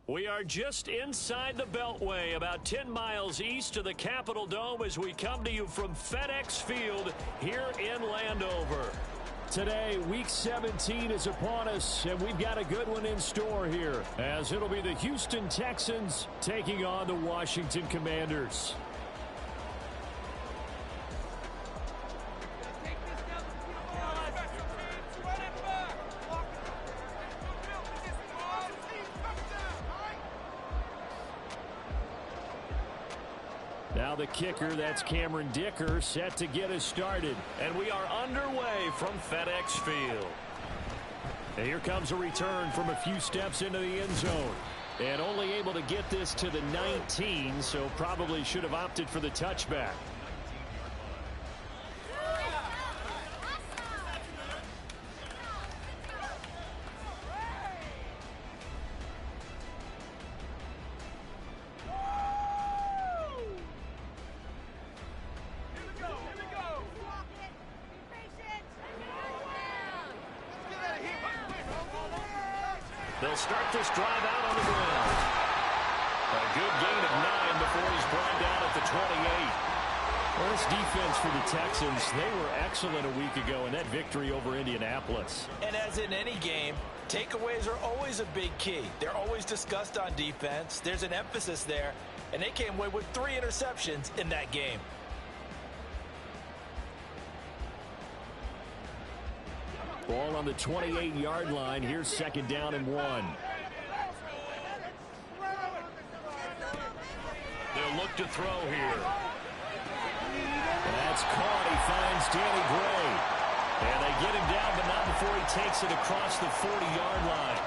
We are just inside the Beltway, about 10 miles east of the Capitol Dome as we come to you from FedEx Field here in Landover. Today, Week 17 is upon us, and we've got a good one in store here, as it'll be the Houston Texans taking on the Washington Commanders. Now the kicker, that's Cameron Dicker, set to get us started. And we are underway from FedEx Field. And here comes a return from a few steps into the end zone. And only able to get this to the 19, so probably should have opted for the touchback. They'll start this drive out on the ground. A good gain of 9 before he's brought down at the 28. Well, this defense for the Texans, they were excellent a week ago in that victory over Indianapolis. And as in any game, takeaways are always a big key. They're always discussed on defense. There's an emphasis there, and they came away with 3 interceptions in that game. Ball on the 28-yard line. Here's second down and 1. They'll look to throw here. That's caught. He finds Danny Gray. And they get him down, but not before he takes it across the 40-yard line.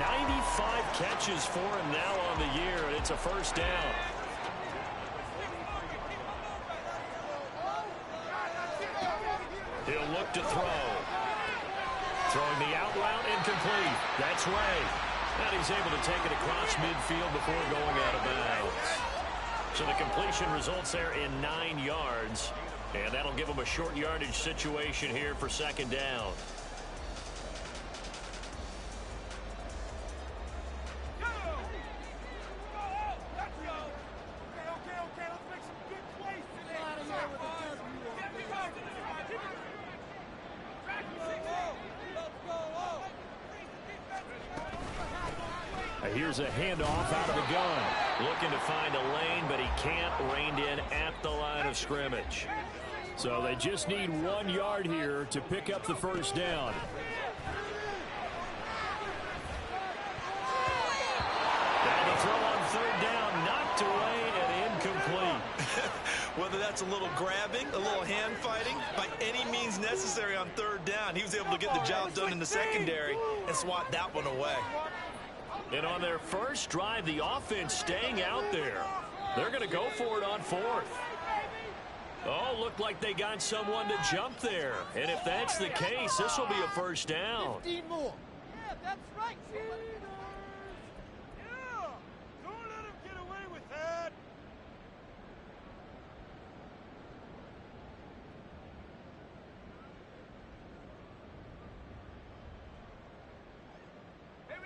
95 catches for him now on the year, and it's a first down. He'll look to throw. Throwing the out route, incomplete. That's Ray. And he's able to take it across midfield before going out of bounds. So the completion results there in 9 yards. And that'll give him a short yardage situation here for second down. Here's a handoff out of the gun. Looking to find a lane, but he can't. Reined in at the line of scrimmage. So they just need 1 yard here to pick up the first down. And the throw on third down, knocked away and incomplete. Whether that's a little grabbing, a little hand fighting, by any means necessary on third down, he was able to get the job done in the secondary and swat that one away. And on their first drive, the offense staying out there. They're going to go for it on fourth. Oh, looked like they got someone to jump there. And if that's the case, this will be a first down. 15 more. Yeah, that's right. Yeah, don't let him get away with that.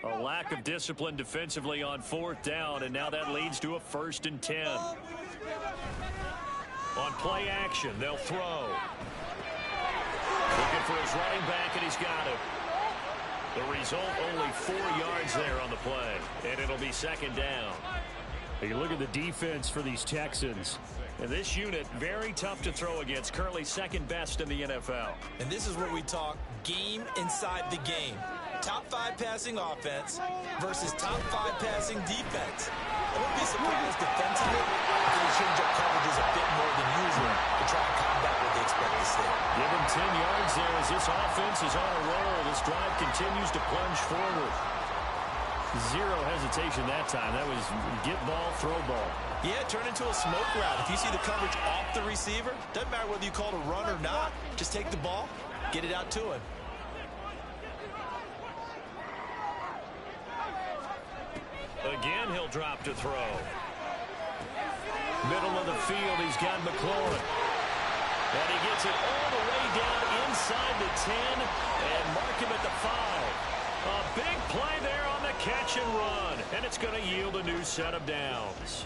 A lack of discipline defensively on fourth down, and now that leads to a 1st and 10. On play action, they'll throw. Looking for his running back, and he's got him. The result, only 4 yards there on the play, and it'll be second down. You look at the defense for these Texans. And this unit, very tough to throw against, currently second best in the NFL. And this is where we talk game inside the game. Top 5 passing offense versus top 5 passing defense. I wouldn't be surprised defensively if they change up coverages a bit more than usual to try and combat what they expect to see. Give him 10 yards there as this offense is on a roll. This drive continues to plunge forward. Zero hesitation that time. That was get ball, throw ball. Yeah, turn into a smoke route. If you see the coverage off the receiver, doesn't matter whether you call it a run or not. Just take the ball, get it out to him. Again, he'll drop to throw. Middle of the field, he's got McLaurin. And he gets it all the way down inside the 10 and mark him at the 5. A big play there on the catch and run, and it's going to yield a new set of downs.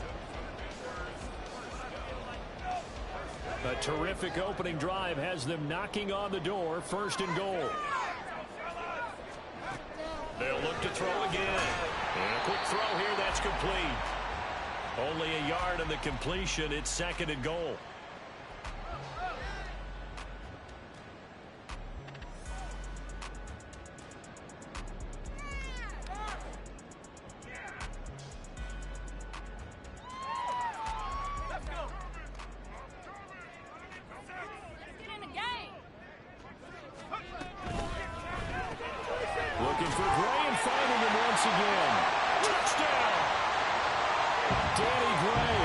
A terrific opening drive has them knocking on the door, 1st and goal. They'll look to throw again. And a quick throw here, that's complete. Only a yard on the completion. It's 2nd and goal. Looking for Gray and finding him once again. Touchdown! Danny Gray,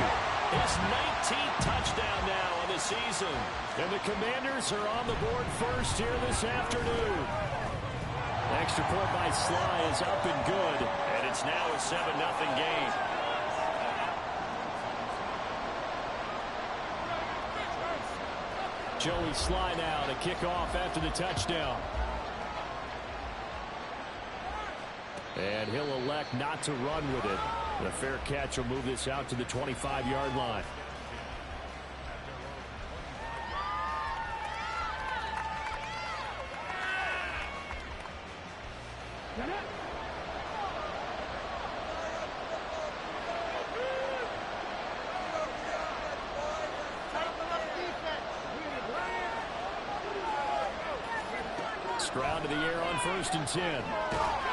his 19th touchdown now on the season. And the Commanders are on the board first here this afternoon. Extra point by Sly is up and good. And it's now a 7-0 game. Joey Sly now to kick off after the touchdown. And he'll elect not to run with it. And a fair catch will move this out to the 25-yard line. Stroud to the air on 1st and 10.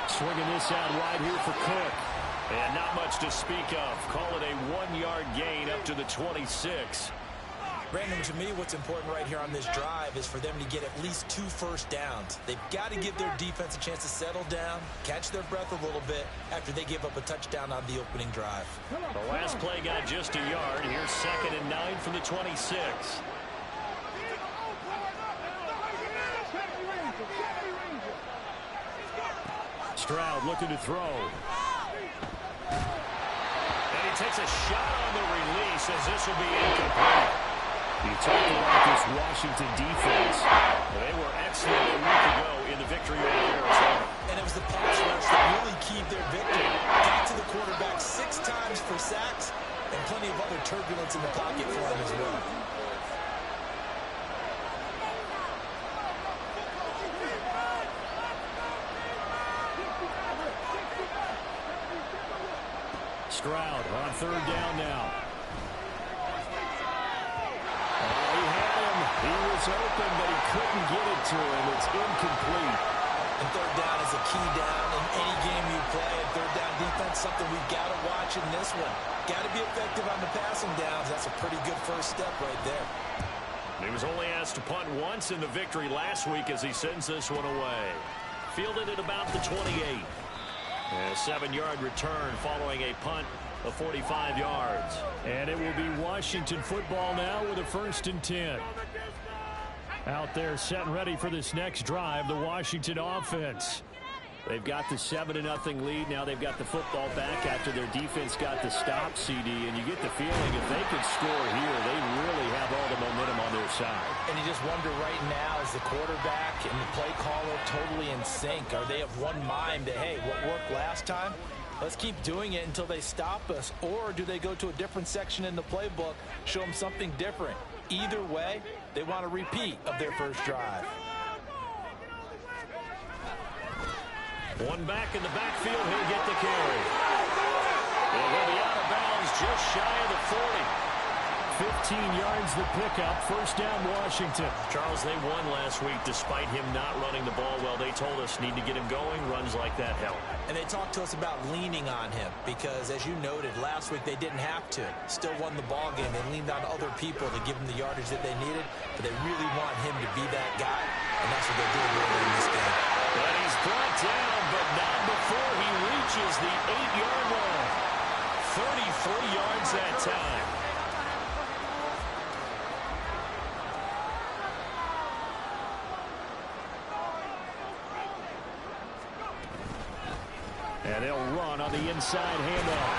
Swinging this out wide here for Cook. And not much to speak of. Call it a 1-yard gain up to the 26. Brandon, to me, what's important right here on this drive is for them to get at least 2 first downs. They've got to give their defense a chance to settle down, catch their breath a little bit after they give up a touchdown on the opening drive. The last play got just a yard. Here's 2nd and 9 from the 26. Stroud looking to throw. And he takes a shot on the release as this will be incomplete. You talked about this Washington defense. They were excellent a week ago in the victory over Arizona. And it was the pass rush that really keyed their victory. Got to the quarterback 6 times for sacks and plenty of other turbulence in the pocket for him as well. Stroud on 3rd down now. Oh, he had him. He was open, but he couldn't get it to him. It's incomplete. And 3rd down is a key down in any game you play. And 3rd down defense, something we've got to watch in this one. Got to be effective on the passing downs. That's a pretty good first step right there. He was only asked to punt once in the victory last week as he sends this one away. Fielded at about the 28. And a 7-yard return following a punt of 45 yards. And it will be Washington football now with a 1st and 10. Out there set and ready for this next drive, the Washington offense. They've got the 7-0 lead. Now they've got the football back after their defense got the stop, CD. And you get the feeling if they could score here, they really have all the momentum on their side. And you just wonder right now, is the quarterback and the play caller totally in sync? Are they of one mind that, hey, what worked last time? Let's keep doing it until they stop us. Or do they go to a different section in the playbook, show them something different? Either way, they want a repeat of their first drive. One back in the backfield, he'll get the carry. And he'll be out of bounds just shy of the 40. 15 yards the pickup. 1st down Washington. Charles, they won last week despite him not running the ball well. They told us need to get him going. Runs like that help. And they talked to us about leaning on him because, as you noted, last week they didn't have to. Still won the ball game. They leaned on other people to give them the yardage that they needed, but they really want him to be that guy, and that's what they're doing really in this game. And he's brought down, but not before he reaches the 8-yard line. 33 yards that time. And they'll run on the inside handoff.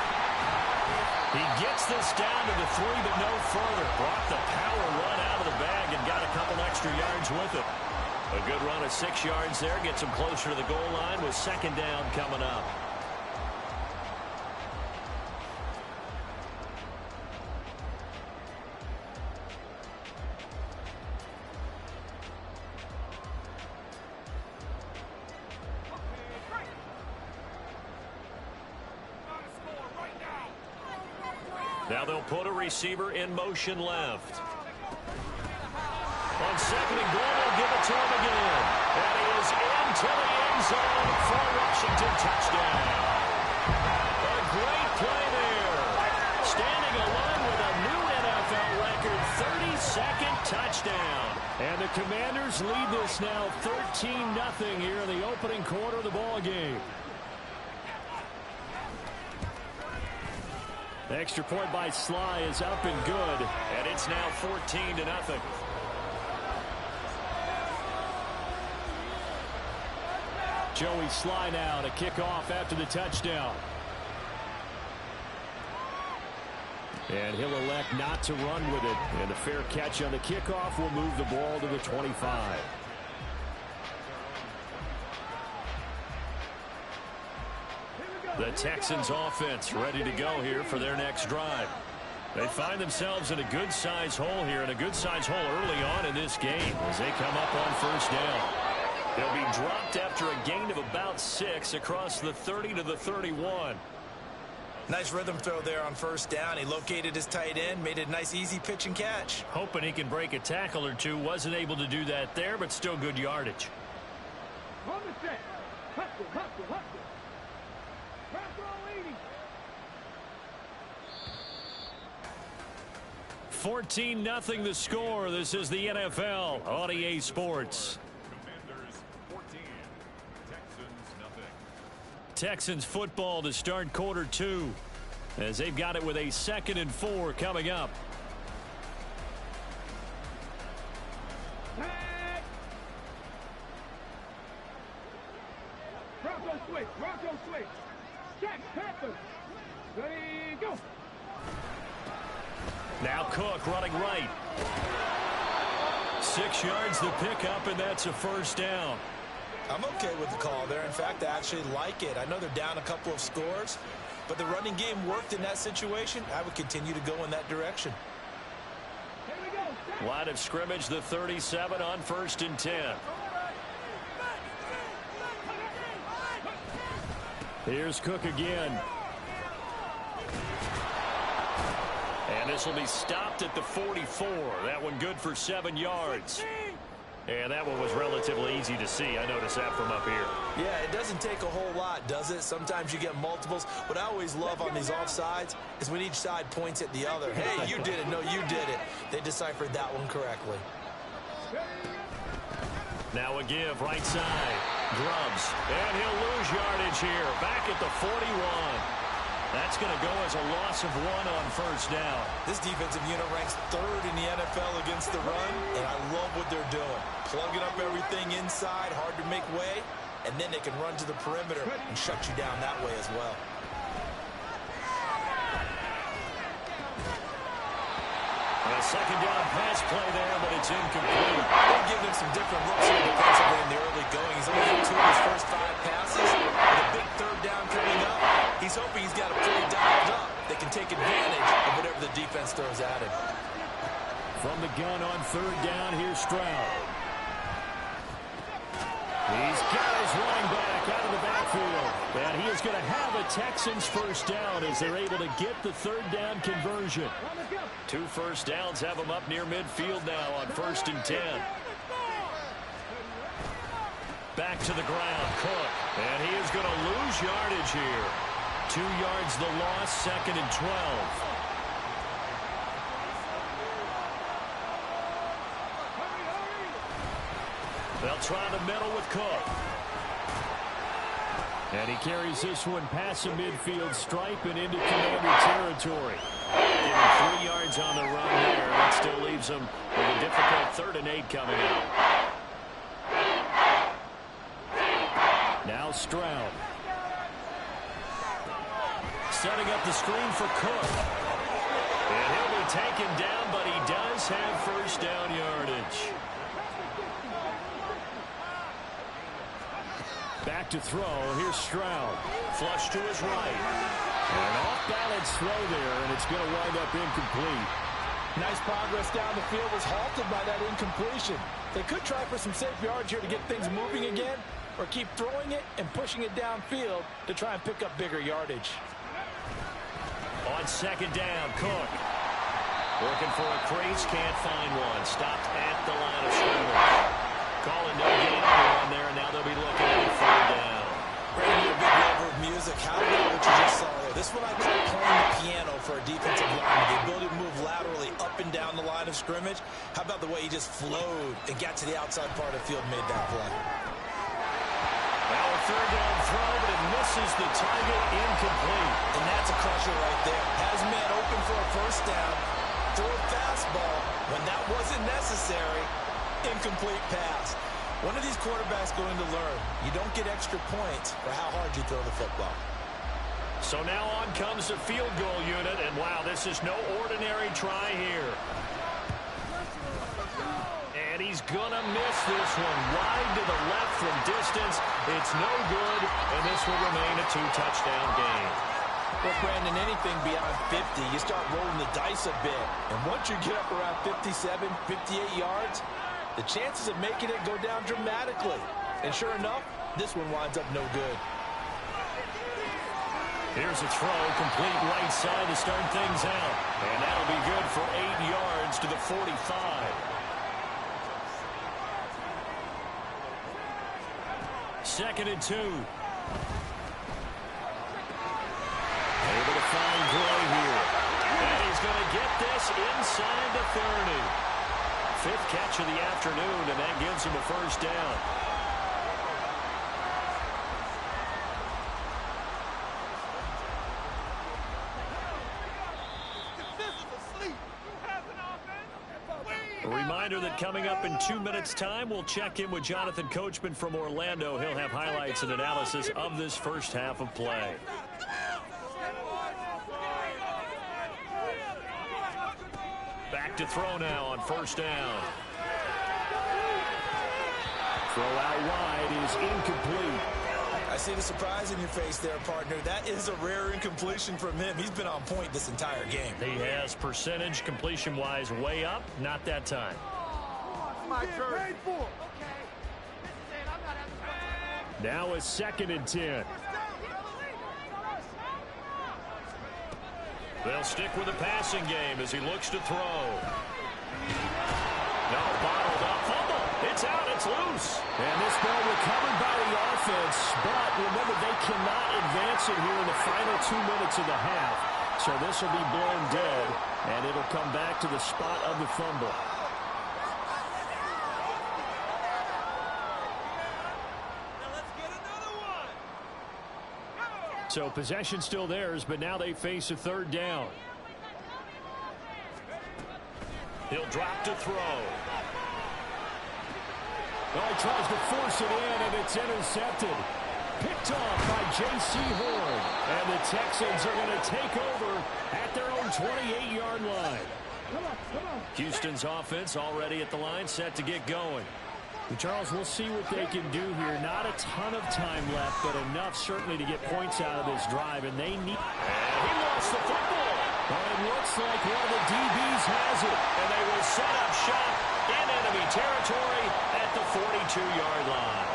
He gets this down to the 3, but no further. Brought the power run out of the bag and got a couple extra yards with it. A good run of 6 yards there. Gets him closer to the goal line with second down coming up. Now they'll put a receiver in motion left. On second and goal, they'll give it to him again. That is into the end zone for Washington. Touchdown. A great play there. Standing alone with a new NFL record, 32nd touchdown. And the Commanders lead this now 13-0 here in the opening quarter of the ball game. The extra point by Sly is up and good, and it's now 14-0. Joey Sly now to kick off after the touchdown. And he'll elect not to run with it. And a fair catch on the kickoff will move the ball to the 25. The Texans offense ready to go here for their next drive. They find themselves in a good-sized hole here, and a good-sized hole early on in this game as they come up on first down. They'll be dropped after a gain of about 6 across the 30 to the 31. Nice rhythm throw there on first down. He located his tight end, made a nice easy pitch and catch. Hoping he can break a tackle or two. Wasn't able to do that there, but still good yardage. 14-0 the score. This is the NFL on EA Sports. Commanders 14, Texans nothing. Texans football to start quarter 2 as they've got it with a 2nd and 4 coming up. Bronco switch. Jack Panthers. Ready, go. Now Cook running right. 6 yards the pickup, and that's a first down. I'm okay with the call there. In fact, I actually like it. I know they're down a couple of scores, but the running game worked in that situation. I would continue to go in that direction. Here we go. Line of scrimmage, the 37 on 1st and 10. Here's Cook again. And this will be stopped at the 44. That one good for 7 yards. And that one was relatively easy to see. I noticed that from up here. Yeah, it doesn't take a whole lot, does it? Sometimes you get multiples. What I always love on these offsides is when each side points at the other. Hey, you did it. No, you did it. They deciphered that one correctly. Now a give right side. Grubbs. And he'll lose yardage here. Back at the 41. That's going to go as a loss of 1 on first down. This defensive unit ranks 3rd in the NFL against the run, and I love what they're doing. Plugging up everything inside, hard to make way, and then they can run to the perimeter and shut you down that way as well. A second down pass play there, but it's incomplete. They're giving him some different looks here defensively in the early going. He's only hit 2 of his first 5 passes. With a big 3rd down coming up, he's hoping he's got a play dialed up that can take advantage of whatever the defense throws at him. From the gun on 3rd down, here's Stroud. He's got his running back out of the backfield. And he is going to have a Texans first down as they're able to get the 3rd down conversion. 2 first downs have them up near midfield now on 1st and 10. Back to the ground, Cook. And he is going to lose yardage here. 2 yards the loss, 2nd and 12. They'll try the middle with Cook. And he carries this one past the midfield stripe and into Commander territory. Getting 3 yards on the run there. That still leaves him with a difficult 3rd and 8 coming up. Now Stroud. Setting up the screen for Cook. And he'll be taken down, but he does have first down yardage. back to throw. Here's Stroud. Flush to his right. An off-balance throw there, and it's going to wind up incomplete. Nice progress down the field was halted by that incompletion. They could try for some safe yards here to get things moving again, or keep throwing it and pushing it downfield to try and pick up bigger yardage. On second down, Cook. Looking for a crease, can't find one. Stopped at the line of scrimmage. Calling no gain on there, and now they'll be looking at a third down. Brady, a big lover of music. How about what you just saw there? This one I call playing the piano for a defensive lineman. The ability to move laterally up and down the line of scrimmage. How about the way he just flowed and got to the outside part of the field and made that play? Now a third down throw, but it misses the target, incomplete. And that's a crusher right there. Has man open for a first down. Throw a fastball when that wasn't necessary. Incomplete pass. One of these quarterbacks going to learn. You don't get extra points for how hard you throw the football. So now on comes the field goal unit, and wow, this is no ordinary try here. And he's gonna miss this one. Wide to the left from distance. It's no good, and this will remain a 2-touchdown game. Well, Brandon, anything beyond 50, you start rolling the dice a bit. And once you get up around 57, 58 yards, the chances of making it go down dramatically. And sure enough, this one winds up no good. Here's a throw, complete right side to start things out. And that'll be good for 8 yards to the 45. Second and 2. Able to find Gray here. And he's going to get this inside the 30. Fifth catch of the afternoon, and that gives him a first down. A reminder that coming up in 2 minutes' time, we'll check in with Jonathan Coachman from Orlando. He'll have highlights and analysis of this first half of play. Back to throw now on first down. Throw out wide is incomplete. I see the surprise in your face there, partner. That is a rare incompletion from him. He's been on point this entire game. He has percentage completion-wise way up. Not that time. My turn. Now a second and 10. They'll stick with the passing game as he looks to throw. No, bottled up. Fumble. It's out. It's loose. And this ball recovered by the offense. But remember, they cannot advance it here in the final 2 minutes of the half. So this will be blown dead, and it'll come back to the spot of the fumble. So possession still theirs, but now they face a third down. He'll drop to throw. Oh, he tries to force it in, and it's intercepted. Picked off by J.C. Horn. And the Texans are going to take over at their own 28-yard line. Houston's offense already at the line, set to get going. And Charles, we'll see what they can do here. Not a ton of time left, but enough certainly to get points out of this drive, and they need... And he lost the football. But it looks like one of the DBs has it, and they will set up shop in enemy territory at the 42-yard line.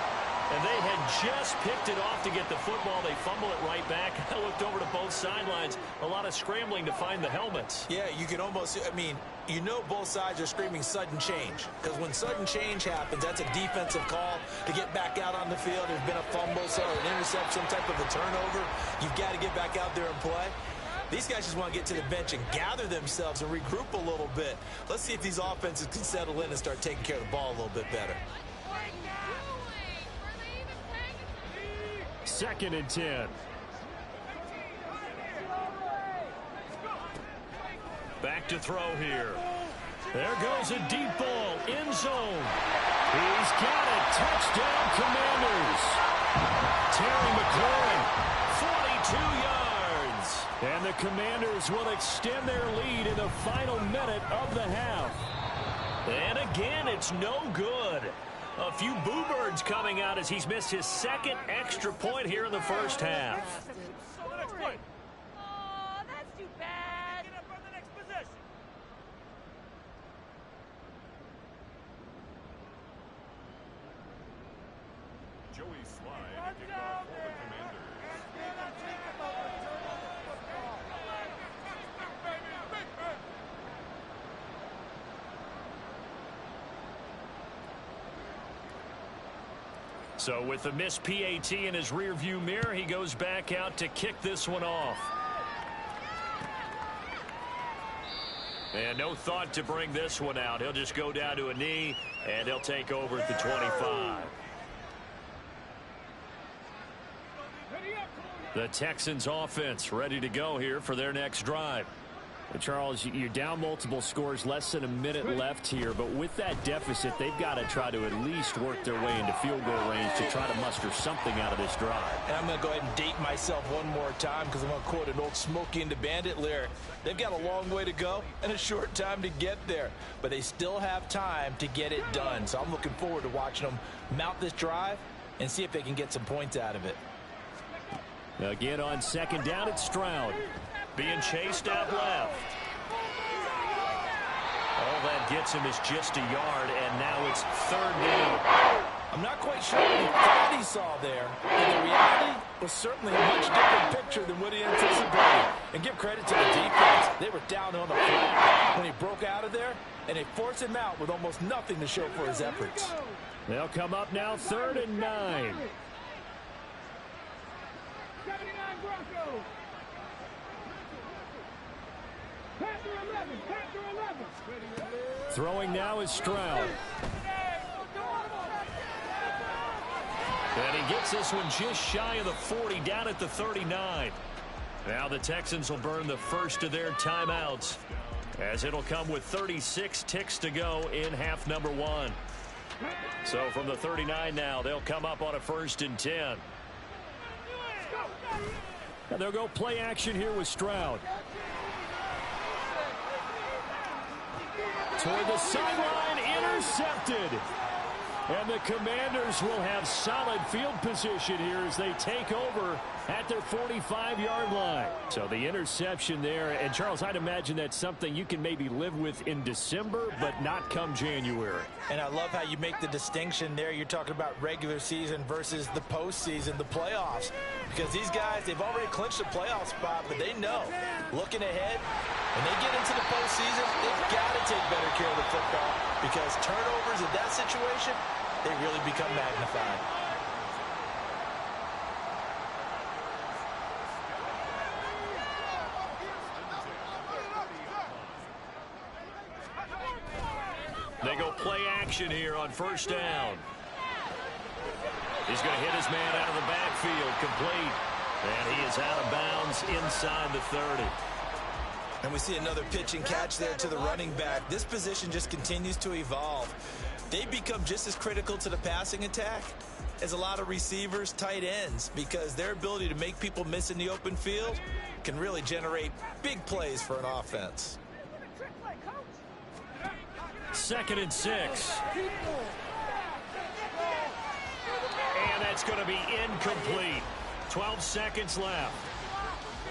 And they had just picked it off to get the football. They fumble it right back. I looked over to both sidelines. A lot of scrambling to find the helmets. Yeah, you can almost, I mean, you know both sides are screaming sudden change. Because when sudden change happens, that's a defensive call to get back out on the field. There's been a fumble, so an interception, some type of a turnover. You've got to get back out there and play. These guys just want to get to the bench and gather themselves and regroup a little bit. Let's see if these offenses can settle in and start taking care of the ball a little bit better. Second and 10. Back to throw here. There goes a deep ball, end zone. He's got it. Touchdown, Commanders. Terry McLaurin, 42 yards. And the Commanders will extend their lead in the final minute of the half. And again, it's no good. A few boo birds coming out as he's missed his second extra point here in the first half. Oh, that's too bad. Get up on the next possession. Joey Slide, kickoff for the Commanders. So with the missed PAT in his rearview mirror, he goes back out to kick this one off. And no thought to bring this one out. He'll just go down to a knee, and he'll take over at the 25. The Texans offense ready to go here for their next drive. Well, Charles, you're down multiple scores, less than a minute left here, but with that deficit, they've got to try to at least work their way into field goal range to try to muster something out of this drive. And I'm going to go ahead and date myself one more time because I'm going to quote an old Smokey and the Bandit lyric. They've got a long way to go and a short time to get there, but they still have time to get it done. So I'm looking forward to watching them mount this drive and see if they can get some points out of it. Again on second down, it's Stroud. Being chased out left. All that gets him is just a yard, and now it's third down. I'm not quite sure what he thought he saw there, but the reality was certainly a much different picture than what he anticipated. And give credit to the defense. They were down on the flat when he broke out of there, and they forced him out with almost nothing to show for his efforts. They'll come up now 3rd and 9. Throwing now is Stroud. And he gets this one just shy of the 40, down at the 39. Now the Texans will burn the first of their timeouts, as it'll come with 36 ticks to go in half number 1. So from the 39 now, they'll come up on a 1st and 10. And they'll go play action here with Stroud. Toward the sideline, intercepted. And the Commanders will have solid field position here as they take over at their 45-yard line. So the interception there, and Charles, I'd imagine that's something you can maybe live with in December, but not come January. And I love how you make the distinction there. You're talking about regular season versus the postseason, the playoffs. Because these guys, they've already clinched a playoff spot, but they know, looking ahead, when they get into the postseason, they've got to take better care of the football, because turnovers in that situation, they really become magnified. They go play action here on 1st down. He's going to hit his man out of the backfield, complete. And he is out of bounds inside the 30. And we see another pitch and catch there to the running back. This position just continues to evolve. They become just as critical to the passing attack as a lot of receivers, tight ends, because their ability to make people miss in the open field can really generate big plays for an offense. 2nd and 6. And that's going to be incomplete. 12 seconds left.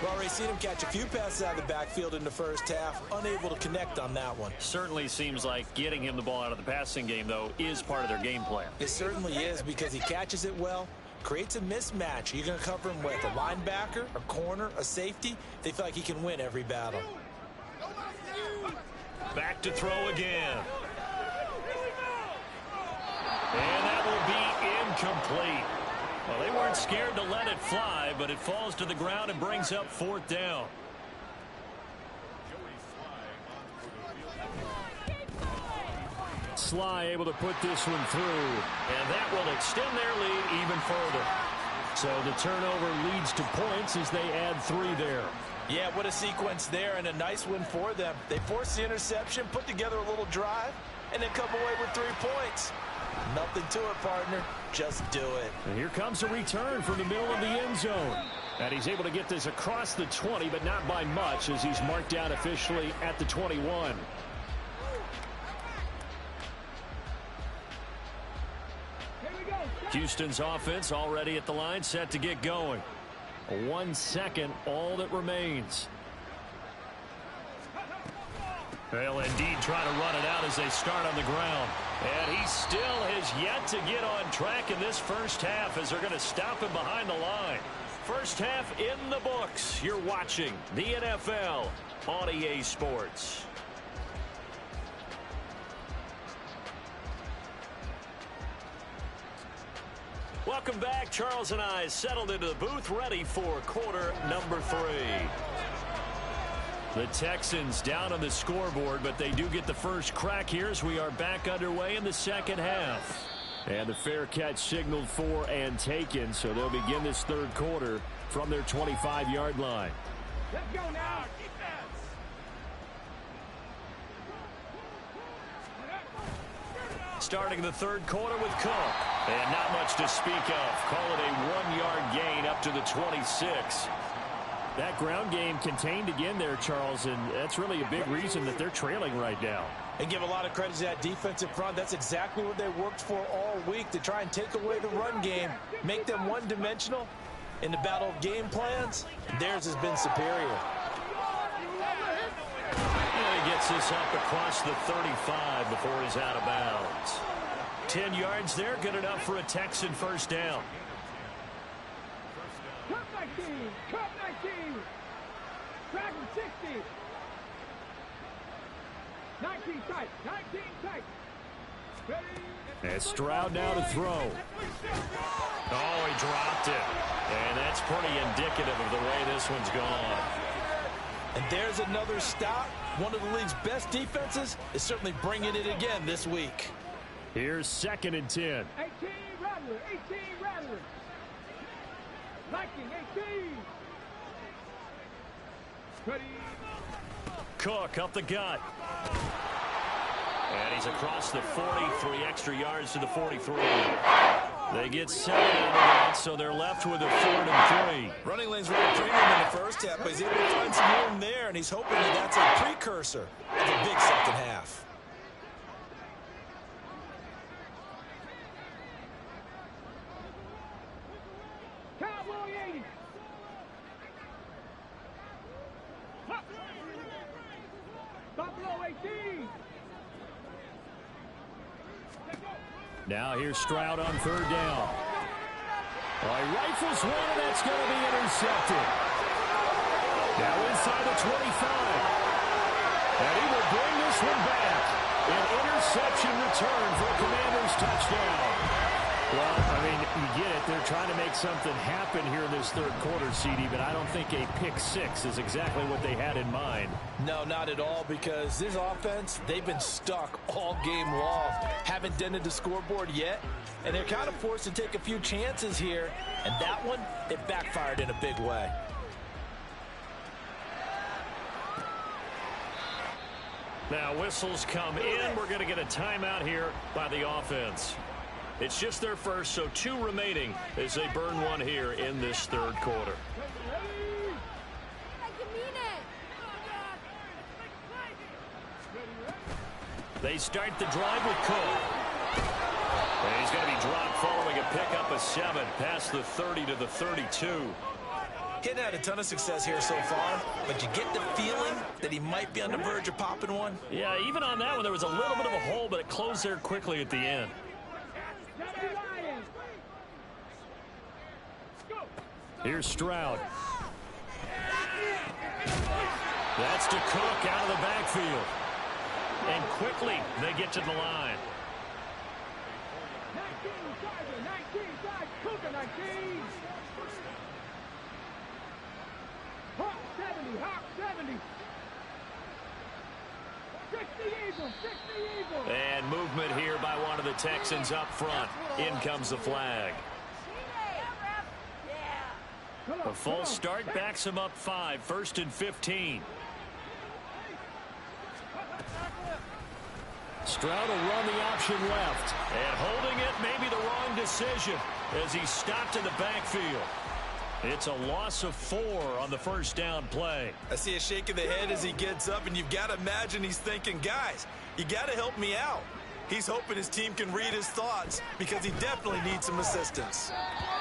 We've already seen him catch a few passes out of the backfield in the first half, unable to connect on that one. Certainly seems like getting him the ball out of the passing game, though, is part of their game plan. It certainly is, because he catches it well, creates a mismatch. You're going to cover him with a linebacker, a corner, a safety. They feel like he can win every battle. Back to throw again. And that will be incomplete. Well, they weren't scared to let it fly, but it falls to the ground and brings up 4th down. Sly able to put this one through, and that will extend their lead even further. So the turnover leads to points as they add 3 there. Yeah, what a sequence there, and a nice win for them. They forced the interception, put together a little drive, and then come away with 3 points. Nothing to it, partner. Just do it. And here comes a return from the middle of the end zone. And he's able to get this across the 20, but not by much, as he's marked down officially at the 21. Houston's offense already at the line, set to get going. 1 second, all that remains. They'll indeed try to run it out as they start on the ground. And he still has yet to get on track in this first half as they're going to stop him behind the line. First half in the books. You're watching the NFL on EA Sports. Welcome back. Charles and I settled into the booth, ready for quarter number 3. The Texans down on the scoreboard, but they do get the first crack here as we are back underway in the second half. And the fair catch signaled for and taken, so they'll begin this third quarter from their 25-yard line. Let's go now. Defense. Starting the third quarter with Cook. And not much to speak of. Call it a 1-yard gain up to the 26. That ground game contained again there, Charles, and that's really a big reason that they're trailing right now. And give a lot of credit to that defensive front. That's exactly what they worked for all week, to try and take away the run game, make them one-dimensional in the battle of game plans. Theirs has been superior. And he gets this up across the 35 before he's out of bounds. 10 yards there, good enough for a Texan first down. Cut 19. Cut 19. Drag him 60. 19 tight. 19 tight. Ready. And Stroud now to throw. Oh, he dropped it. And that's pretty indicative of the way this one's gone. And there's another stop. One of the league's best defenses is certainly bringing it again this week. Here's 2nd and 10. 18 Rattler. 18 Rattler. 19, 18. Ready. Cook up the gut. And he's across the 40, 3 extra yards to the 43. They get 7 out of that, so they're left with a 4th and 3. Running lanes were a premium in the first half, but he's able to find some room there, and he's hoping that that's a precursor of a big second half. Cowboy 80. Buffalo 18. Now here's Stroud on 3rd down. Well, he rifles one, and that's going to be intercepted. Now inside the 25. And he will bring this one back. An interception return for a Commanders touchdown. Well, I mean, you get it. They're trying to make something happen here in this third quarter, CD, but I don't think a pick 6 is exactly what they had in mind. No, not at all, because this offense, they've been stuck all game long. Haven't dented the scoreboard yet, and they're kind of forced to take a few chances here, and that one, it backfired in a big way. Now whistles come in. We're going to get a timeout here by the offense. It's just their first, so 2 remaining as they burn one here in this third quarter. They start the drive with Cook. And he's going to be dropped following a pickup of 7 past the 30 to the 32. He hadn't had a ton of success here so far, but you get the feeling that he might be on the verge of popping one. Yeah, even on that one, there was a little bit of a hole, but it closed there quickly at the end. Here's Stroud. That's to Cook out of the backfield. And quickly, they get to the line. 19, Cook 19. Hawk 70, Hawk 70. 60 Eagles, 60 Eagles. And movement here by one of the Texans up front. In comes the flag. A false start backs him up 5, 1st and 15. Stroud will run the option left. And holding it may be the wrong decision as he's stopped in the backfield. It's a loss of 4 on the first down play. I see a shake of the head as he gets up, and you've got to imagine he's thinking, guys, you got to help me out. He's hoping his team can read his thoughts because he definitely needs some assistance.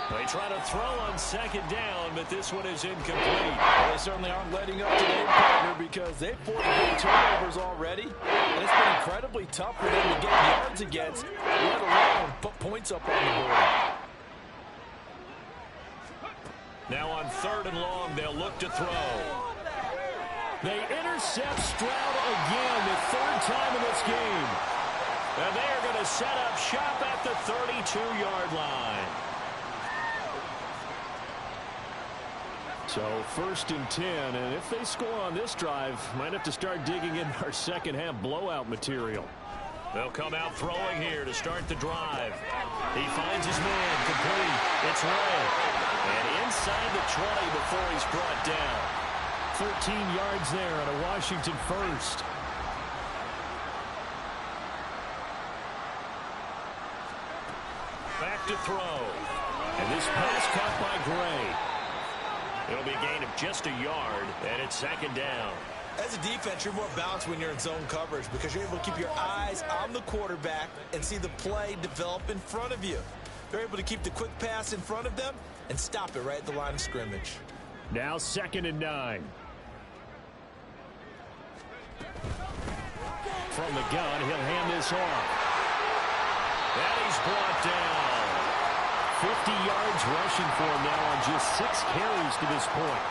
They try to throw on second down, but this one is incomplete. Well, they certainly aren't letting up today, partner, because they've forced 8 turnovers already, and it's been incredibly tough for them to get yards against, let alone put points up on the board. Now on 3rd and long, they'll look to throw. They intercept Stroud again, the 3rd time in this game. And they are going to set up shop at the 32-yard line. So 1st and 10, and if they score on this drive, might have to start digging in our second-half blowout material. They'll come out throwing here to start the drive. He finds his man, complete. It's Ray. And inside the 20 before he's brought down. 13 yards there on a Washington first. Back to throw. And this pass caught by Gray. It'll be a gain of just a yard, and it's 2nd down. As a defense, you're more balanced when you're in zone coverage because you're able to keep your eyes on the quarterback and see the play develop in front of you. They're able to keep the quick pass in front of them and stop it right at the line of scrimmage. Now 2nd and 9. From the gun, he'll hand this off. And he's brought down. 50 yards rushing for him now on just 6 carries to this point.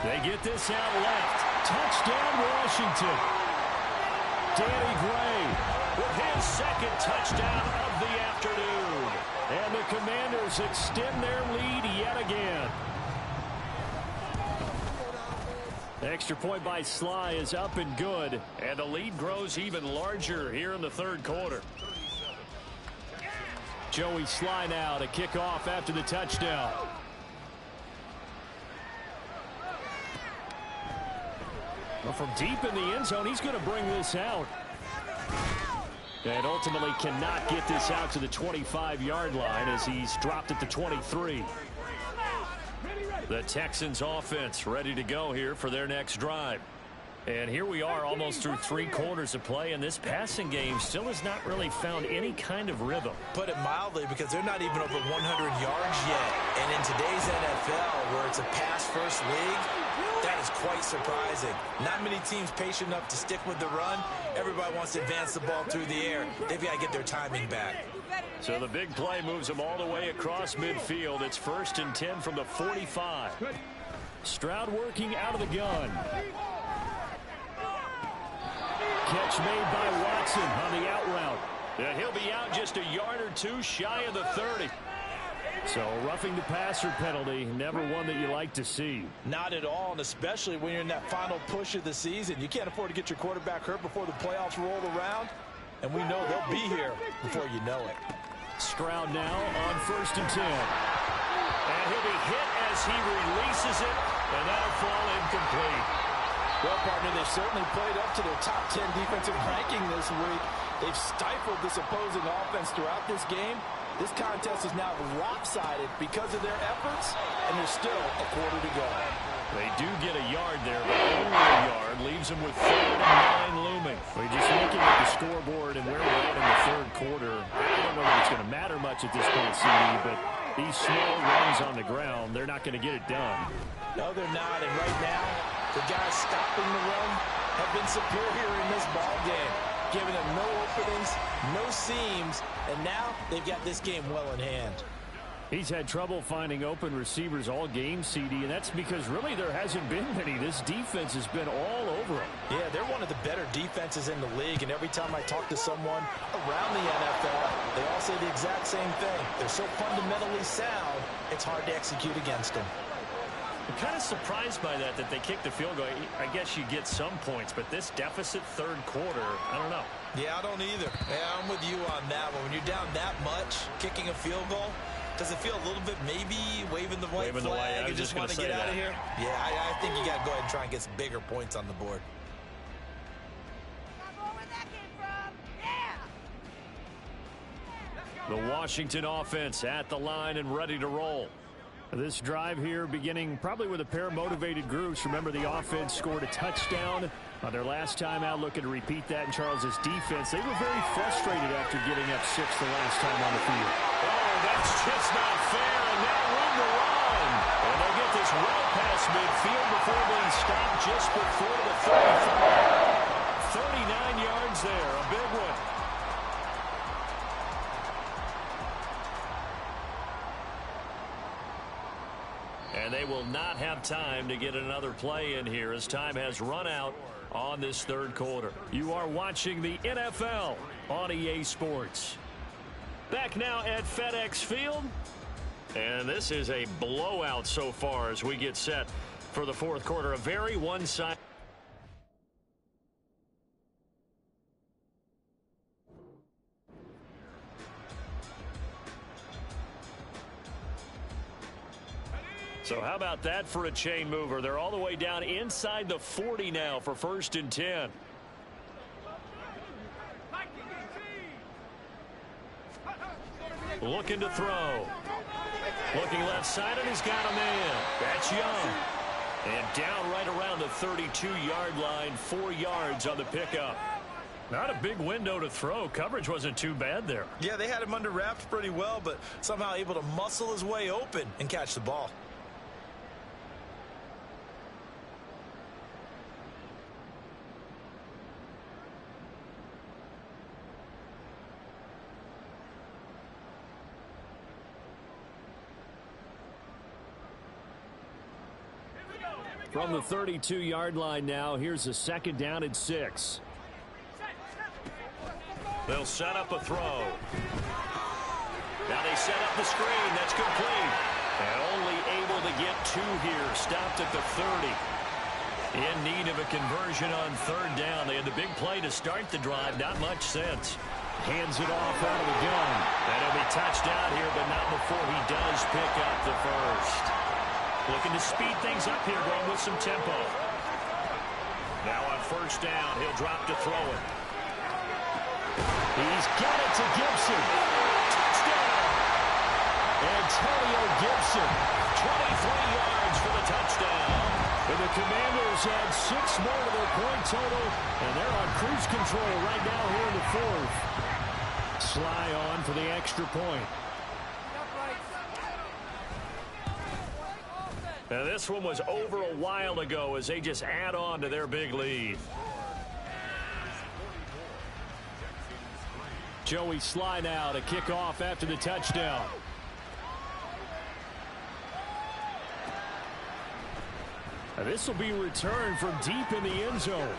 They get this out left. Touchdown, Washington. Danny Gray with his 2nd touchdown of the afternoon. And the Commanders extend their lead yet again. The extra point by Sly is up and good. And the lead grows even larger here in the 3rd quarter. Joey Sly now to kick off after the touchdown. Well, from deep in the end zone, he's going to bring this out. And ultimately cannot get this out to the 25-yard line as he's dropped at the 23. The Texans offense ready to go here for their next drive. And here we are almost through 3 quarters of play, and this passing game still has not really found any kind of rhythm. Put it mildly, because they're not even over 100 yards yet. And in today's NFL, where it's a pass-first league, that is quite surprising. Not many teams patient enough to stick with the run. Everybody wants to advance the ball through the air. They've got to get their timing back. So the big play moves them all the way across midfield. It's 1st and 10 from the 45. Stroud working out of the gun. Catch made by Watson on the out route. And he'll be out just a yard or 2 shy of the 30. So roughing the passer penalty, never one that you like to see. Not at all, and especially when you're in that final push of the season. You can't afford to get your quarterback hurt before the playoffs roll around. And we know they'll be here before you know it. Stroud now on 1st and 10. And he'll be hit as he releases it, and that'll fall incomplete. Well, partner, they've certainly played up to their top 10 defensive ranking this week. They've stifled this opposing offense throughout this game. This contest is now lopsided because of their efforts, and there's still a quarter to go. They do get a yard there, but only a yard leaves them with 3rd and 9 looming. We're just looking at the scoreboard and where we're at in the 3rd quarter. I don't know that it's going to matter much at this point, CD, but these small runs on the ground, they're not going to get it done. No, they're not, and right now, the guys stopping the run have been superior in this ball game, giving them no openings, no seams, and now they've got this game well in hand. He's had trouble finding open receivers all game, CD, and that's because really there hasn't been many. This defense has been all over him. Yeah, they're one of the better defenses in the league, and every time I talk to someone around the NFL, they all say the exact same thing. They're so fundamentally sound, it's hard to execute against them. I'm kind of surprised by that they kicked the field goal. I guess you get some points, but this deficit 3rd quarter, I don't know. Yeah, I don't either. Yeah, I'm with you on that one. When you're down that much, kicking a field goal, does it feel a little bit maybe waving the white flag and just want to get out of here? Yeah, I think you got to go ahead and try and get some bigger points on the board. Where that came from? Yeah! The Washington offense at the line and ready to roll. This drive here beginning probably with a pair of motivated groups. Remember, the offense scored a touchdown on their last time out, looking to repeat that in Charles's defense. They were very frustrated after giving up 6 the last time on the field. Oh, that's just not fair, and now room to run. And they'll get this well past midfield before being stopped just before the 35. 39 yards there, a big one. And they will not have time to get another play in here as time has run out on this third quarter. You are watching the NFL on EA Sports. Back now at FedEx Field. And this is a blowout so far as we get set for the fourth quarter. A very one-sided. So how about that for a chain mover? They're all the way down inside the 40 now for 1st and 10. Looking to throw. Looking left side, and he's got a man. That's Young. And down right around the 32-yard line, 4 yards on the pickup. Not a big window to throw. Coverage wasn't too bad there. Yeah, they had him under wraps pretty well, but somehow able to muscle his way open and catch the ball. From the 32-yard line now, here's a 2nd down and 6. They'll set up a throw. Now they set up the screen. That's complete. And only able to get 2 here. Stopped at the 30. In need of a conversion on 3rd down. They had the big play to start the drive. Not much sense. Hands it off out of the gun. And he'll be touched out here, but not before he does pick up the first. Looking to speed things up here, going with some tempo. Now on 1st down, he'll drop to throw it. He's got it to Gibson. Touchdown! Antonio Gibson, 23 yards for the touchdown. And the Commanders add 6 more to their point total, and they're on cruise control right now here in the 4th. Sly on for the extra point. Now this one was over a while ago as they just add on to their big lead. Joey Sly now to kick off after the touchdown. Now this will be returned from deep in the end zone.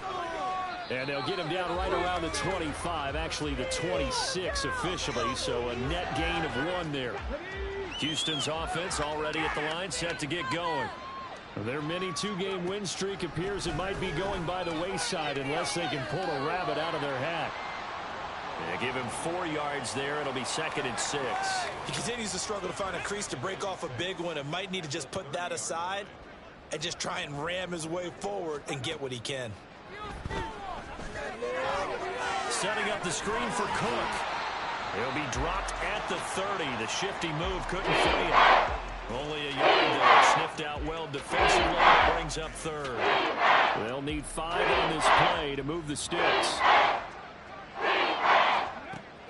And they'll get him down right around the 25, actually the 26 officially, so a net gain of 1 there. Houston's offense already at the line, set to get going. Their mini 2-game win streak appears it might be going by the wayside unless they can pull a rabbit out of their hat. They give him 4 yards there. It'll be 2nd and 6. He continues to struggle to find a crease to break off a big one and might need to just put that aside and just try and ram his way forward and get what he can. Setting up the screen for Cook. He'll be dropped at the 30. The shifty move couldn't fit him. Only a yard there. Sniffed out well defensively. Brings up 3rd. They'll need 5 on this play to move the sticks.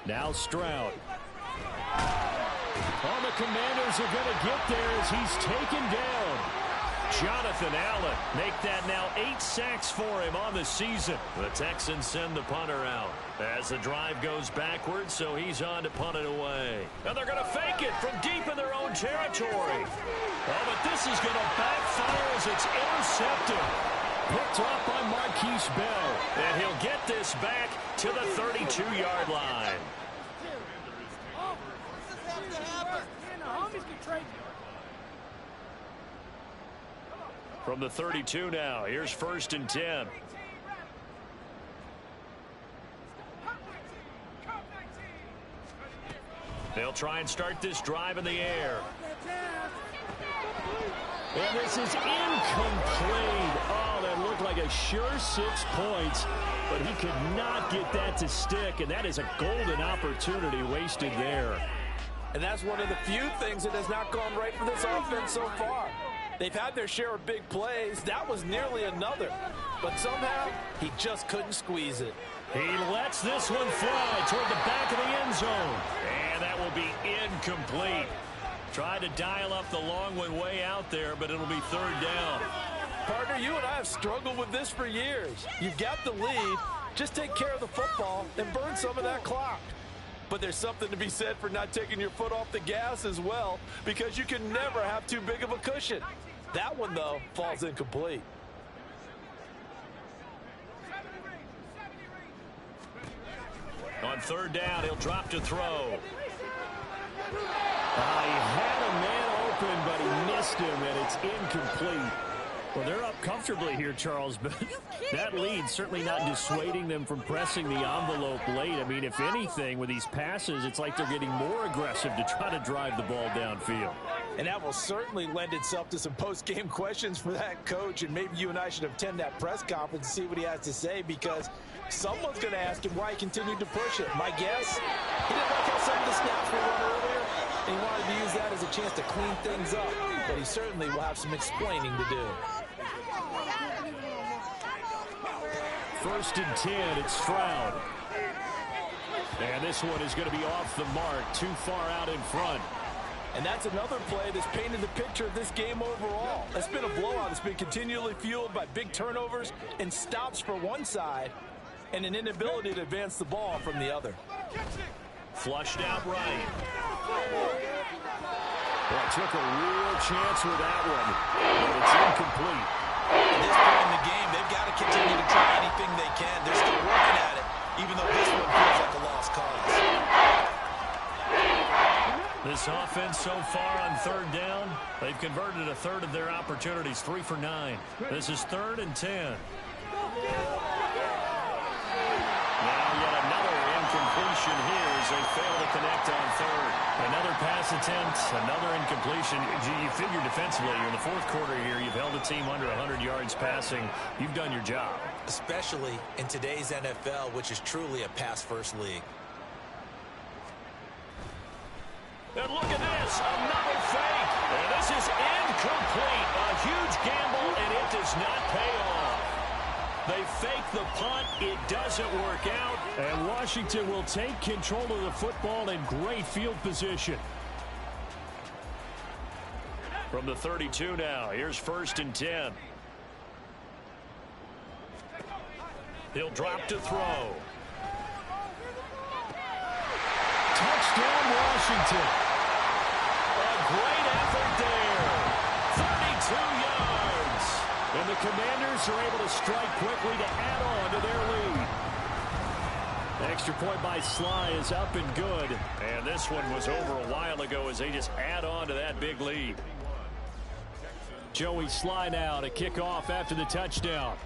Now Stroud. Oh, the Commanders are going to get there as he's taken down. Jonathan Allen make that now 8 sacks for him on the season. The Texans send the punter out as the drive goes backwards, so he's on to punt it away. And they're going to fake it from deep in their own territory. Oh, but this is going to backfire as it's intercepted. Picked off by Marquise Bell. And he'll get this back to the 32-yard line. From the 32 now, here's 1st and 10. They'll try and start this drive in the air. And this is incomplete. Oh, they what looked like a sure 6 points, but he could not get that to stick, and that is a golden opportunity wasted there. And that's one of the few things that has not gone right for this offense so far. They've had their share of big plays. That was nearly another. But somehow, he just couldn't squeeze it. He lets this one fly toward the back of the end zone. And that will be incomplete. Tried to dial up the long one way out there, but it'll be third down. Partner, you and I have struggled with this for years. You've got the lead. Just take care of the football and burn some of that clock. But there's something to be said for not taking your foot off the gas as well, because you can never have too big of a cushion. That one, though, falls incomplete. On third down, he'll drop to throw. He had a man open, but he missed him, and it's incomplete. Well, they're up comfortably here, Charles, but that lead certainly not dissuading them from pressing the envelope late. I mean, if anything, with these passes, it's like they're getting more aggressive to try to drive the ball downfield. And that will certainly lend itself to some post-game questions for that coach, and maybe you and I should attend that press conference and see what he has to say, because someone's going to ask him why he continued to push it. My guess, he didn't like how some of the snaps were run earlier, and he wanted to use that as a chance to clean things up, but he certainly will have some explaining to do. First and 10, it's Stroud. And this one is going to be off the mark, too far out in front. And that's another play that's painted the picture of this game overall. It's been a blowout. It's been continually fueled by big turnovers and stops for one side and an inability to advance the ball from the other. Flushed out right. Well, took a real chance with that one, but it's incomplete. At this point in the game, they've got to continue to try anything they can. They're still working at it, even though this one feels like a lost cause. This offense so far on third down, they've converted a third of their opportunities, 3 for 9. This is 3rd and 10. Now yet another incompletion here as they fail to connect on third. Another pass attempt, another incompletion. You figure defensively, in the fourth quarter here, you've held a team under 100 yards passing. You've done your job. Especially in today's NFL, which is truly a pass-first league. And look at this, another fake. And this is incomplete. A huge gamble, and it does not pay off. They fake the punt. It doesn't work out. And Washington will take control of the football in great field position. From the 32 now, here's 1st and 10. He'll drop to throw. Touchdown, Washington. A great effort there. 32 yards. And the Commanders are able to strike quickly to add on to their lead. The extra point by Sly is up and good. And this one was over a while ago as they just add on to that big lead. Joey Sly now to kick off after the touchdown.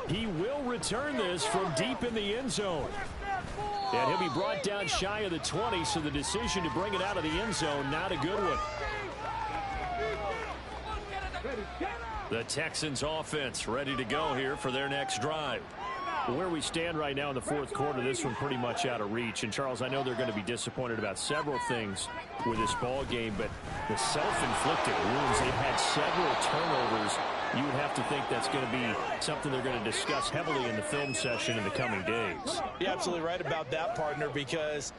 He will return this from deep in the end zone. And he'll be brought down shy of the 20, so the decision to bring it out of the end zone, not a good one. The Texans offense ready to go here for their next drive. Where we stand right now in the fourth quarter, this one pretty much out of reach. And, Charles, I know they're going to be disappointed about several things with this ball game, but the self-inflicted wounds, they've had several turnovers. You would have to think that's going to be something they're going to discuss heavily in the film session in the coming days. You're absolutely right about that, partner, because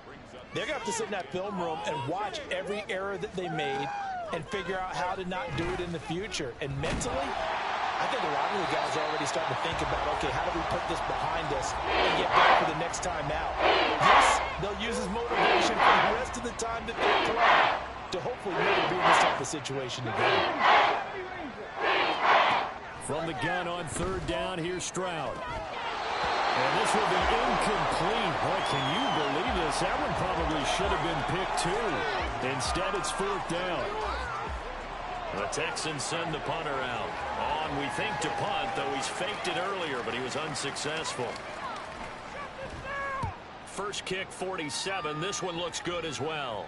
they're going to have to sit in that film room and watch every error that they made and figure out how to not do it in the future. And mentally, I think a lot of the guys are already starting to think about, okay, how do we put this behind us and get back for the next time out? This, they'll use as motivation for the rest of the time that they play to hopefully never be in this type of situation again. From the gun on third down, here's Stroud. And this will be incomplete. Boy, can you believe this? That one probably should have been picked too. Instead, it's 4th down. The Texans send the punter out. On, we think, to punt, though he's faked it earlier, but he was unsuccessful. First kick, 47. This one looks good as well.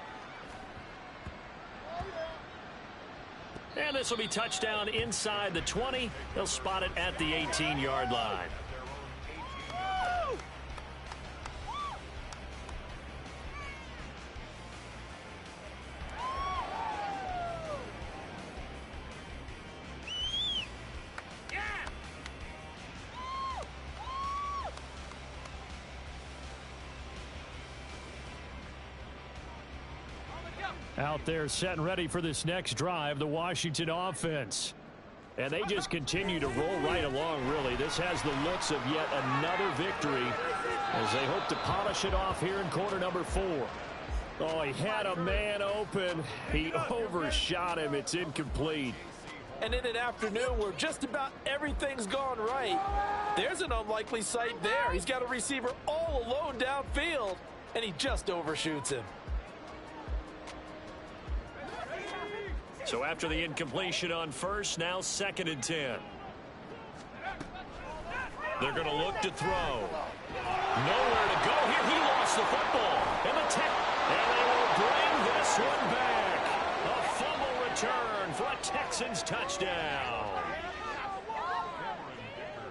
And this will be touchdown inside the 20. They'll spot it at the 18-yard line. Out there set and ready for this next drive, the Washington offense. And they just continue to roll right along, really. This has the looks of yet another victory as they hope to polish it off here in quarter number 4. Oh, he had a man open. He overshot him. It's incomplete. And in an afternoon where just about everything's gone right, there's an unlikely sight there. He's got a receiver all alone downfield, and he just overshoots him. So after the incompletion on first, now 2nd and 10. They're going to look to throw. Nowhere to go here. He lost the football. And they will bring this one back. A fumble return for a Texans touchdown.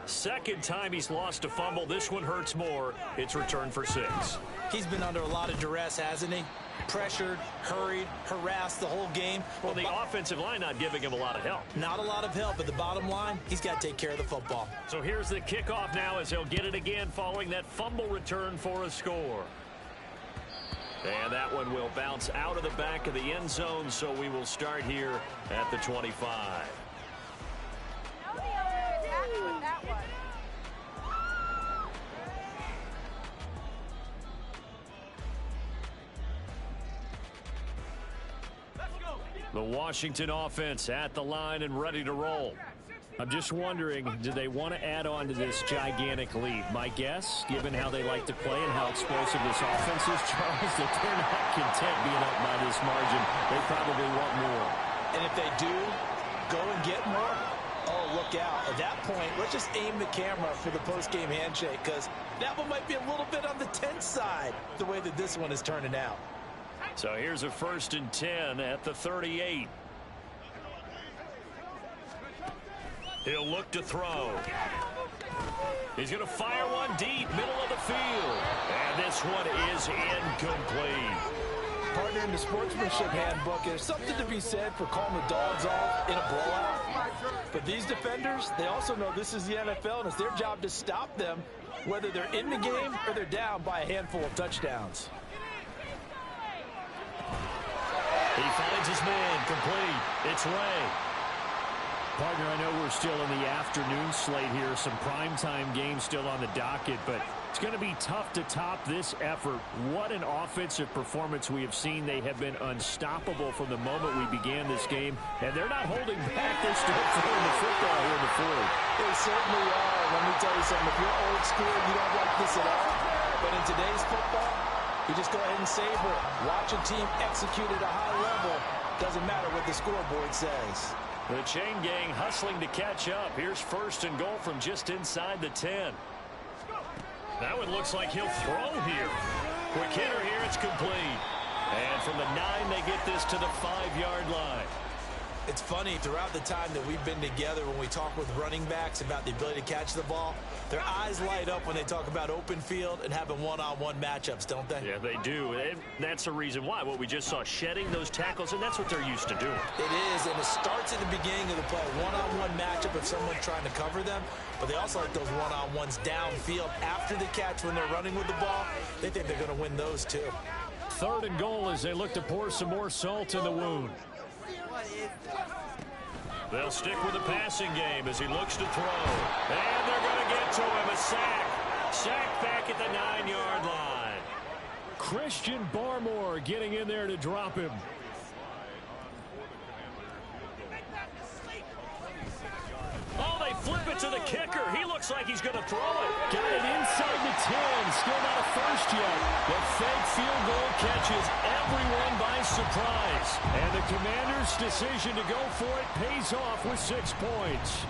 Second time he's lost a fumble. This one hurts more. It's returned for 6. He's been under a lot of duress, hasn't he? Pressured, hurried, harassed the whole game. Well, the offensive line not giving him a lot of help. Not a lot of help, but the bottom line, he's got to take care of the football. So here's the kickoff now as he'll get it again following that fumble return for a score. And that one will bounce out of the back of the end zone, so we will start here at the 25. The Washington offense at the line and ready to roll. I'm just wondering, do they want to add on to this gigantic lead? My guess, given how they like to play and how explosive this offense is, Charles, that they're not content being up by this margin. They probably want more. And if they do go and get more, oh, look out. At that point, let's just aim the camera for the post-game handshake, because that one might be a little bit on the tense side, the way that this one is turning out. So here's a 1st and 10 at the 38. He'll look to throw. He's going to fire one deep, middle of the field. And this one is incomplete. Partner, in the sportsmanship handbook, there's something to be said for calling the dogs off in a blowout. But these defenders, they also know this is the NFL, and it's their job to stop them, whether they're in the game or they're down by a handful of touchdowns. He finds his man, complete. It's Ray. Partner, I know we're still in the afternoon slate here. Some primetime games still on the docket, but it's going to be tough to top this effort. What an offensive performance we have seen. They have been unstoppable from the moment we began this game, and they're not holding back. They're still throwing the football here in the 4th. They certainly are. Let me tell you something. If you're old school, you don't like this at all. But in today's football, you just go ahead and savor it. Watch a team execute at a high level. Doesn't matter what the scoreboard says. The chain gang hustling to catch up. Here's 1st and goal from just inside the 10. That one looks like he'll throw here. Quick hitter here. It's complete. And from the 9, they get this to the 5-yard line. It's funny, throughout the time that we've been together, when we talk with running backs about the ability to catch the ball, their eyes light up when they talk about open field and having one-on-one matchups, don't they? Yeah, they do. And that's the reason why. What we just saw, shedding those tackles, and that's what they're used to doing. It is, and it starts at the beginning of the play. One-on-one matchup if someone's trying to cover them, but they also like those one-on-ones downfield after the catch when they're running with the ball. They think they're going to win those too. 3rd and goal as they look to pour some more salt in the wound. They'll stick with the passing game as he looks to throw. And they're going to get to him. A sack. Sack back at the 9-yard line. Christian Barmore getting in there to drop him. Oh, they flip it to the kicker. He looks like he's going to throw it. Got it inside the 10. Still not a first yet. The fake field goal catches everyone by surprise. And the Commanders' decision to go for it pays off with 6 points.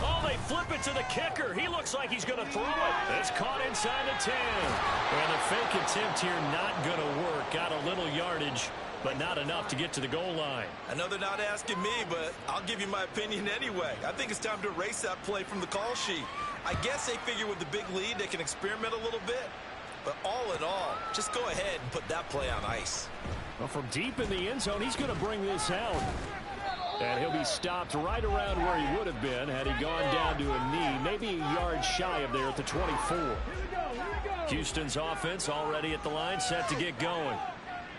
Oh, they flip it to the kicker. He looks like he's going to throw it. It's caught inside the 10. And the fake attempt here not going to work. Got a little yardage. but not enough to get to the goal line. I know they're not asking me, but I'll give you my opinion anyway. I think it's time to erase that play from the call sheet. I guess they figure with the big lead they can experiment a little bit. But all in all, just go ahead and put that play on ice. Well, from deep in the end zone, he's going to bring this out. And he'll be stopped right around where he would have been had he gone down to a knee, maybe a yard shy of there at the 24. Houston's offense already at the line, set to get going.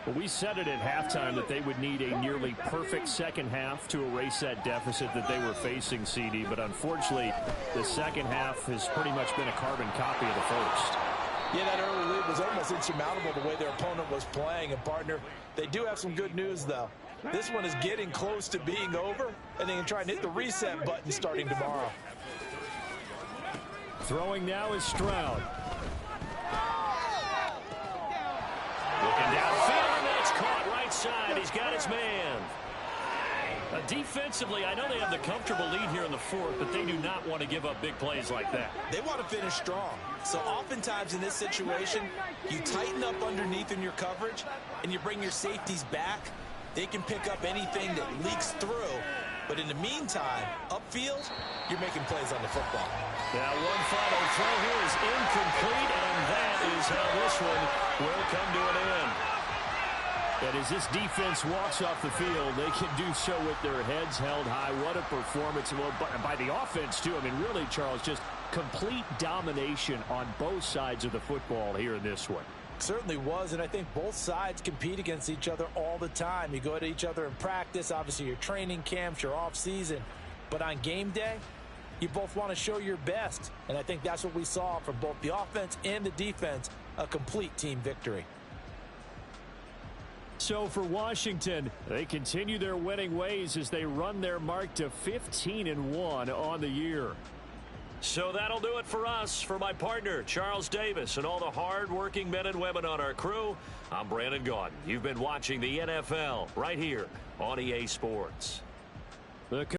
Well, we said it at halftime that they would need a nearly perfect second half to erase that deficit that they were facing, CD. But unfortunately, the second half has pretty much been a carbon copy of the first. Yeah, that early lead was almost insurmountable the way their opponent was playing. And, partner, they do have some good news, though. This one is getting close to being over, and they can try and hit the reset button starting tomorrow. Throwing now is Stroud. Looking downfield, and that's caught right side. He's got his man. Defensively, I know they have the comfortable lead here in the fourth, but they do not want to give up big plays like that. They want to finish strong. So oftentimes in this situation, you tighten up underneath in your coverage, and you bring your safeties back. They can pick up anything that leaks through. But in the meantime, upfield, you're making plays on the football. Now one final throw here is incomplete, and that is how this one will come to an end. And as this defense walks off the field, they can do so with their heads held high. What a performance. Well, by the offense, too. I mean, really, Charles, just complete domination on both sides of the football here in this one. Certainly was, and I think both sides compete against each other all the time. You go at each other in practice, obviously your training camps, your off-season. But on game day, you both want to show your best. And I think that's what we saw from both the offense and the defense, a complete team victory. So for Washington, they continue their winning ways as they run their mark to 15-1 on the year. So that'll do it for us. For my partner, Charles Davis, and all the hard-working men and women on our crew, I'm Brandon Gaudin. You've been watching the NFL right here on EA Sports.